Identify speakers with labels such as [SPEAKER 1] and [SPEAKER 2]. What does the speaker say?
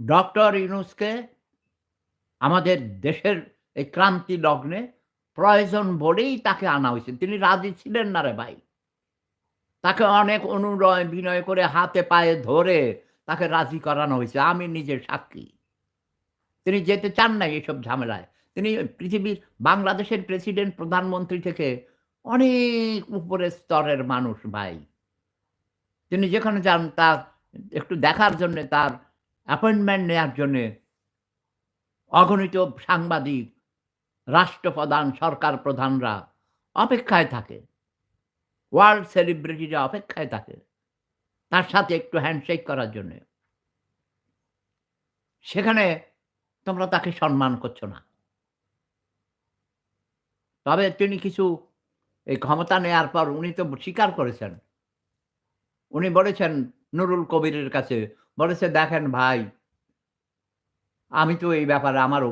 [SPEAKER 1] Doctor ইউনূসকে আমাদের দেশের এই ক্রান্তি লগ্নে প্রয়োজন বলেই তাকে আনা হইছে। তিনি রাজি ছিলেন না রে ভাই। তাকে অনেক অনুনয় বিনয় করে হাতে পায়ে ধরে তাকে রাজি করানো হইছে। আমি নিজে সাক্ষী। তিনি যেতে চান নাই এসব ঝামেলায়। তিনি পৃথিবীর বাংলাদেশের প্রেসিডেন্ট, প্রধানমন্ত্রী থেকে অনেক উপরের স্তরের মানুষ ভাই। তিনি যেখানে যান তার একটু দেখার জন্যে, তার অ্যাপয়েন্টমেন্ট নেয়ার জন্যে অগণিত সাংবাদিক, রাষ্ট্রপ্রধান, সরকার প্রধানরা অপেক্ষায় থাকে। ওয়ার্ল্ড সেলিব্রিটিরা অপেক্ষায় থাকে। তার সাথে একটু হ্যান্ডশেক করার জন্যে। সেখানে তোমরা তাকে সম্মান করছ না। তবে তিনি কিছু এই ক্ষমতা নেয়ার পর উনি তো স্বীকার করেছেন। উনি বলেছেন নুরুল কবিরের কাছে, বলেছে, "দেখেন ভাই, আমি তো এই ব্যাপারে আমার